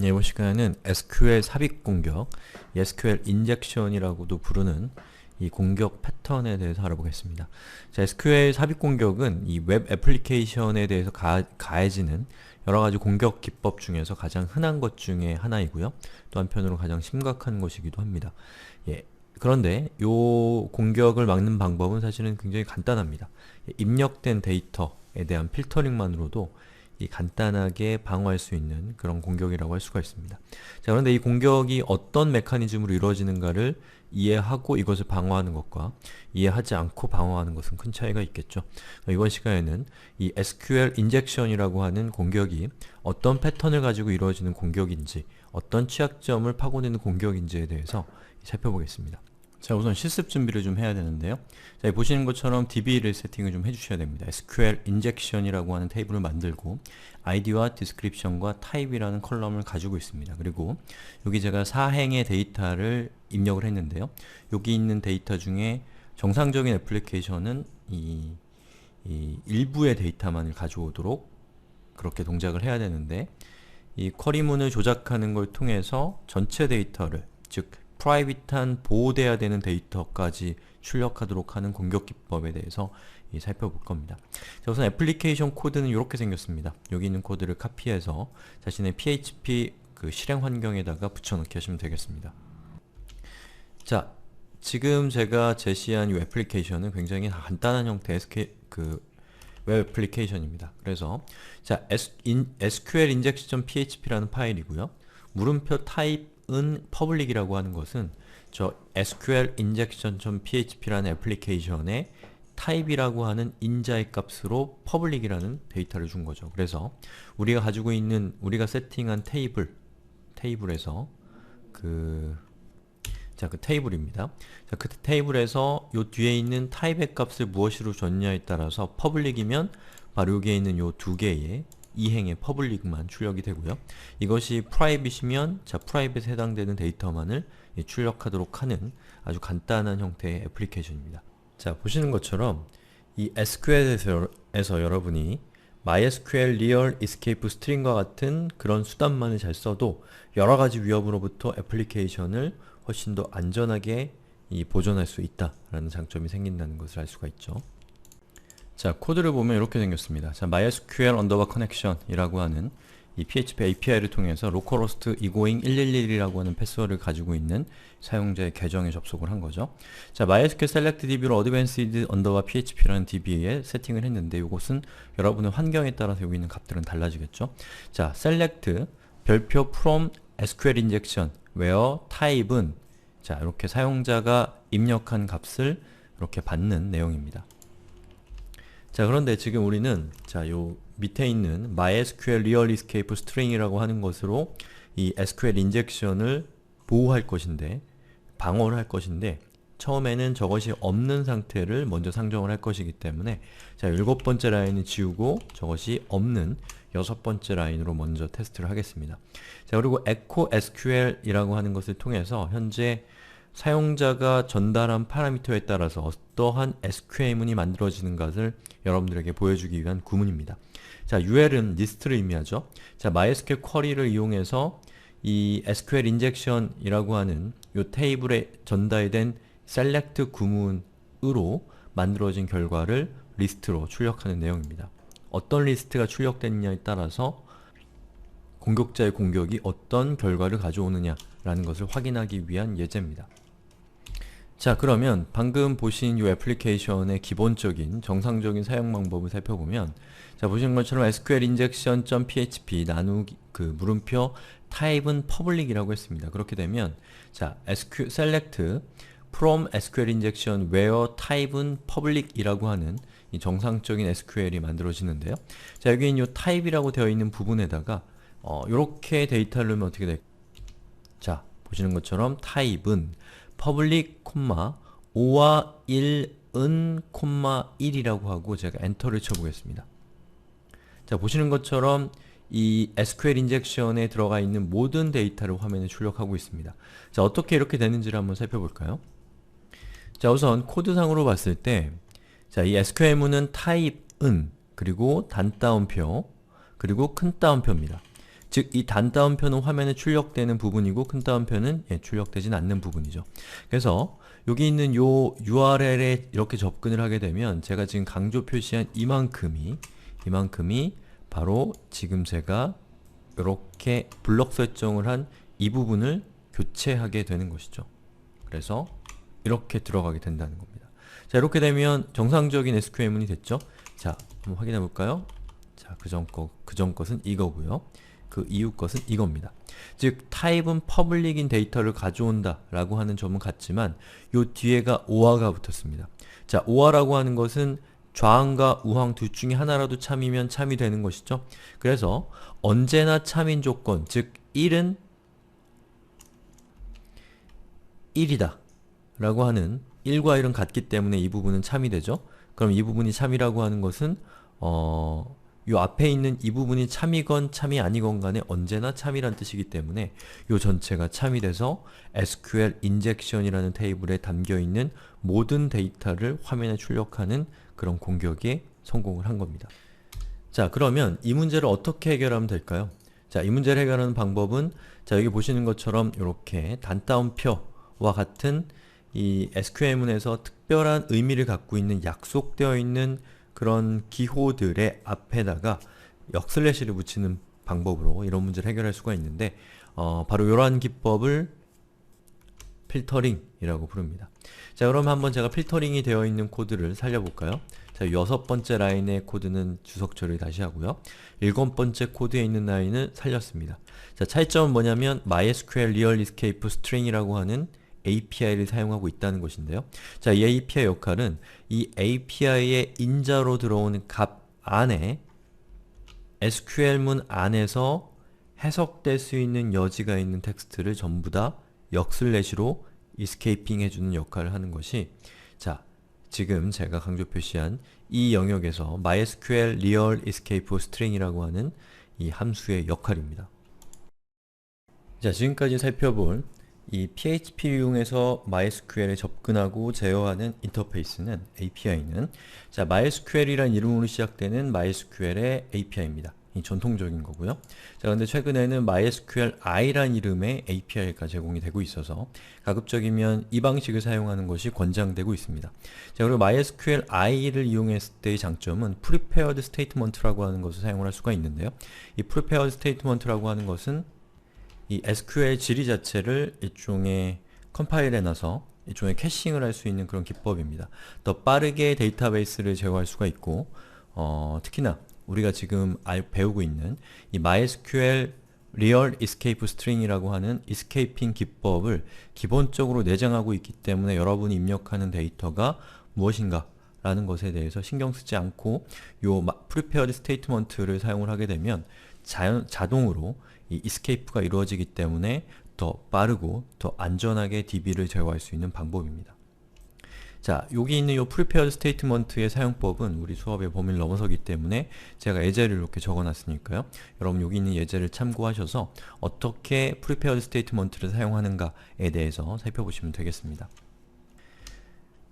네, 이번 시간에는 SQL 삽입 공격, SQL 인젝션이라고도 부르는 이 공격 패턴에 대해서 알아보겠습니다. 자, SQL 삽입 공격은 이 웹 애플리케이션에 대해서 가해지는 여러가지 공격 기법 중에서 가장 흔한 것 중에 하나이고요. 또 한편으로 가장 심각한 것이기도 합니다. 예, 그런데 이 공격을 막는 방법은 사실은 굉장히 간단합니다. 입력된 데이터에 대한 필터링만으로도 이 간단하게 방어할 수 있는 그런 공격이라고 할 수가 있습니다. 자, 그런데 이 공격이 어떤 메커니즘으로 이루어지는가를 이해하고 이것을 방어하는 것과 이해하지 않고 방어하는 것은 큰 차이가 있겠죠. 이번 시간에는 이 SQL 인젝션이라고 하는 공격이 어떤 패턴을 가지고 이루어지는 공격인지, 어떤 취약점을 파고내는 공격인지에 대해서 살펴보겠습니다. 자, 우선 실습 준비를 좀 해야 되는데요. 자, 보시는 것처럼 DB를 세팅을 좀 해주셔야 됩니다. SQL 인젝션이라고 하는 테이블을 만들고 id와 description과 type이라는 컬럼을 가지고 있습니다. 그리고 여기 제가 사행의 데이터를 입력을 했는데요. 여기 있는 데이터 중에 정상적인 애플리케이션은 이 일부의 데이터만을 가져오도록 그렇게 동작을 해야 되는데, 이 쿼리문을 조작하는 걸 통해서 전체 데이터를, 즉 프라이빗한 보호돼야 되는 데이터까지 출력하도록 하는 공격 기법에 대해서 살펴볼 겁니다. 자, 우선 애플리케이션 코드는 이렇게 생겼습니다. 여기 있는 코드를 카피해서 자신의 PHP 그 실행 환경에다가 붙여넣기 하시면 되겠습니다. 자, 지금 제가 제시한 이 애플리케이션은 굉장히 간단한 형태의 웹 애플리케이션입니다. 그래서 자, SQL injection.php라는 파일이고요. 물음표 타입은 public이라고 하는 것은 저 SQL injection.php라는 애플리케이션의 타입이라고 하는 인자의 값으로 public이라는 데이터를 준 거죠. 그래서 우리가 가지고 있는, 우리가 세팅한 테이블에서 그 테이블입니다. 자, 그 테이블에서 요 뒤에 있는 타입의 값을 무엇으로 줬냐에 따라서 public이면 바로 여기에 있는 요 두 개의 이행의 public만 출력이 되고요. 이것이 private이면 자, private에 해당되는 데이터만을 출력하도록 하는 아주 간단한 형태의 애플리케이션입니다. 자, 보시는 것처럼 이 SQL에서 여러분이 MySQL Real Escape String과 같은 그런 수단만을 잘 써도 여러가지 위협으로부터 애플리케이션을 훨씬 더 안전하게 보존할 수 있다라는 장점이 생긴다는 것을 알 수가 있죠. 자, 코드를 보면 이렇게 생겼습니다. 자, MySQL Connection 이라고 하는 이 PHP API를 통해서 localhost 202.111이라고 하는 패스워드를 가지고 있는 사용자의 계정에 접속을 한 거죠. 자, MySQL Select DB로 Advanced PHP라는 DB에 세팅을 했는데 이것은 여러분의 환경에 따라서 여기 있는 값들은 달라지겠죠. 자, Select 별표 from SQL Injection where type은 자, 이렇게 사용자가 입력한 값을 이렇게 받는 내용입니다. 자, 그런데 지금 우리는 자, 요 밑에 있는 MySQL Real Escape String이라고 하는 것으로 이 SQL 인젝션을 보호할 것인데, 방어를 할 것인데, 처음에는 저것이 없는 상태를 먼저 상정을 할 것이기 때문에 자, 7번째 라인을 지우고 저것이 없는 6번째 라인으로 먼저 테스트를 하겠습니다. 자, 그리고 echo SQL 이라고 하는 것을 통해서 현재 사용자가 전달한 파라미터에 따라서 어떠한 SQL문이 만들어지는 것을 여러분들에게 보여주기 위한 구문입니다. 자, UL은 리스트를 의미하죠. 자, MySQL 쿼리를 이용해서 이 SQL 인젝션 이라고 하는 이 테이블에 전달된 select 구문으로 만들어진 결과를 리스트로 출력하는 내용입니다. 어떤 리스트가 출력됐느냐에 따라서 공격자의 공격이 어떤 결과를 가져오느냐라는 것을 확인하기 위한 예제입니다. 자, 그러면 방금 보신 이 애플리케이션의 기본적인 정상적인 사용 방법을 살펴보면 자, 보시는 것처럼 SQL injection.php 나누기 물음표 타입은 public이라고 했습니다. 그렇게 되면 자, select from SQL injection where type은 public이라고 하는 이 정상적인 SQL이 만들어지는데요. 자, 여기 있는 이 type이라고 되어 있는 부분에다가 이렇게 데이터를 넣으면 어떻게 될까요? 자, 보시는 것처럼 타입은 public, 5와 1은, 1이라고 하고 제가 엔터를 쳐보겠습니다. 자, 보시는 것처럼 이 SQL 인젝션에 들어가 있는 모든 데이터를 화면에 출력하고 있습니다. 자, 어떻게 이렇게 되는지를 한번 살펴볼까요? 자, 우선 코드상으로 봤을 때 자, 이 SQL문은 타입은, 그리고 단따옴표, 그리고 큰 따옴표입니다. 즉 이 단 따옴표는 화면에 출력되는 부분이고 큰 따옴표는 출력되진 않는 부분이죠. 그래서 여기 있는 요 URL에 이렇게 접근을 하게 되면 제가 지금 강조 표시한 이만큼이 바로 지금 제가 이렇게 블럭 설정을 한 이 부분을 교체하게 되는 것이죠. 그래서 이렇게 들어가게 된다는 겁니다. 자, 이렇게 되면 정상적인 SQL문이 됐죠? 자, 한번 확인해 볼까요? 자, 그 전 것은 이거고요. 그 이후 것은 이겁니다. 즉, 타입은 퍼블릭인 데이터를 가져온다 라고 하는 점은 같지만 요 뒤에가 OR가 붙었습니다. 자, OR라고 하는 것은 좌항과 우항 둘 중에 하나라도 참이면 참이 되는 것이죠. 그래서 언제나 참인 조건, 즉 1은 1이다 라고 하는 1과 1은 같기 때문에 이 부분은 참이 되죠. 그럼 이 부분이 참이라고 하는 것은 요 앞에 있는 이 부분이 참이건 참이 아니건 간에 언제나 참이란 뜻이기 때문에 요 전체가 참이 돼서 SQL 인젝션이라는 테이블에 담겨있는 모든 데이터를 화면에 출력하는 그런 공격에 성공을 한 겁니다. 자, 그러면 이 문제를 어떻게 해결하면 될까요? 자, 이 문제를 해결하는 방법은 자, 여기 보시는 것처럼 이렇게 단따옴표와 같은 이 SQL문에서 특별한 의미를 갖고 있는 약속되어 있는 그런 기호들의 앞에다가 역슬래시를 붙이는 방법으로 이런 문제를 해결할 수가 있는데 바로 이러한 기법을 필터링이라고 부릅니다. 자, 그럼 한번 제가 필터링이 되어 있는 코드를 살려볼까요? 자, 6번째 라인의 코드는 주석 처리를 다시 하고요. 7번째 코드에 있는 라인을 살렸습니다. 자, 차이점은 뭐냐면 MySQL Real Escape String이라고 하는 API를 사용하고 있다는 것인데요. 자, 이 API 역할은 이 API의 인자로 들어오는 값 안에 SQL문 안에서 해석될 수 있는 여지가 있는 텍스트를 전부 다 역슬래시로 escaping 해주는 역할을 하는 것이 자, 지금 제가 강조 표시한 이 영역에서 MySQL Real Escape String이라고 하는 이 함수의 역할입니다. 자, 지금까지 살펴본 이 PHP용에서 MySQL에 접근하고 제어하는 인터페이스는 API는 자, MySQL이라는 이름으로 시작되는 MySQL의 API입니다. 이 전통적인 거고요. 자, 근데 최근에는 MySQLi라는 이름의 API가 제공이 되고 있어서 가급적이면 이 방식을 사용하는 것이 권장되고 있습니다. 자, 그리고 MySQLi를 이용했을 때의 장점은 Prepared Statement라고 하는 것을 사용을 할 수가 있는데요. 이 Prepared Statement라고 하는 것은 이 SQL 지리 자체를 일종의 컴파일 해놔서 일종의 캐싱을 할 수 있는 그런 기법입니다. 더 빠르게 데이터베이스를 제어할 수가 있고 특히나 우리가 지금 배우고 있는 이 MySQL Real Escape String이라고 하는 escaping 기법을 기본적으로 내장하고 있기 때문에 여러분이 입력하는 데이터가 무엇인가 라는 것에 대해서 신경 쓰지 않고 요 Prepared Statement를 사용을 하게 되면 자동으로 이 escape가 이루어지기 때문에 더 빠르고 더 안전하게 DB를 제어할 수 있는 방법입니다. 자, 여기 있는 이 Prepared Statement의 사용법은 우리 수업의 범위를 넘어서기 때문에 제가 예제를 이렇게 적어놨으니까요. 여러분 여기 있는 예제를 참고하셔서 어떻게 Prepared Statement를 사용하는가에 대해서 살펴보시면 되겠습니다.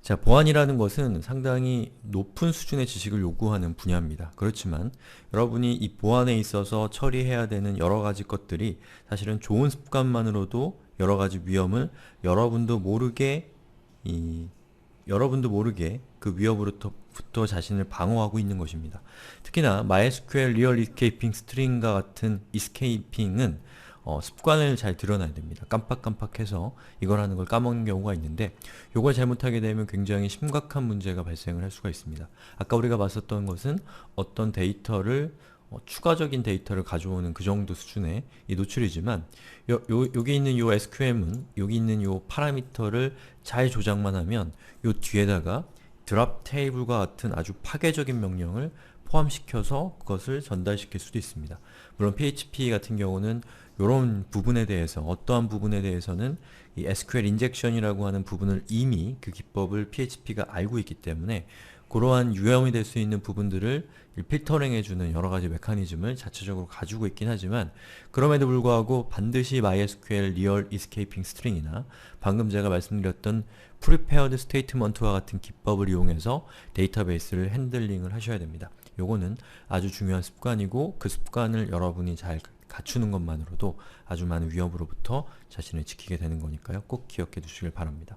자, 보안이라는 것은 상당히 높은 수준의 지식을 요구하는 분야입니다. 그렇지만 여러분이 이 보안에 있어서 처리해야 되는 여러 가지 것들이 사실은 좋은 습관만으로도 여러 가지 위험을 여러분도 모르게 그 위협으로부터 자신을 방어하고 있는 것입니다. 특히나 MySQL Real Escaping String과 같은 escaping은 습관을 잘 드러나야 됩니다. 깜빡깜빡해서 이걸 하는 걸 까먹는 경우가 있는데 이걸 잘못하게 되면 굉장히 심각한 문제가 발생을 할 수가 있습니다. 아까 우리가 봤었던 것은 어떤 데이터를 추가적인 데이터를 가져오는 그 정도 수준의 이 노출이지만 여기 있는 요 SQL문, 여기 있는 요 파라미터를 잘 조작만 하면 요 뒤에다가 드랍 테이블과 같은 아주 파괴적인 명령을 포함시켜서 그것을 전달시킬 수도 있습니다. 물론 PHP 같은 경우는 이런 부분에 대해서 어떠한 부분에 대해서는 이 SQL 인젝션이라고 하는 부분을 이미 그 기법을 PHP가 알고 있기 때문에 그러한 유형이 될 수 있는 부분들을 필터링해주는 여러가지 메커니즘을 자체적으로 가지고 있긴 하지만 그럼에도 불구하고 반드시 MySQL Real Escaping String이나 방금 제가 말씀드렸던 Prepared Statement와 같은 기법을 이용해서 데이터베이스를 핸들링을 하셔야 됩니다. 요거는 아주 중요한 습관이고 그 습관을 여러분이 잘 갖추는 것만으로도 아주 많은 위협으로부터 자신을 지키게 되는 거니까요. 꼭 기억해 두시길 바랍니다.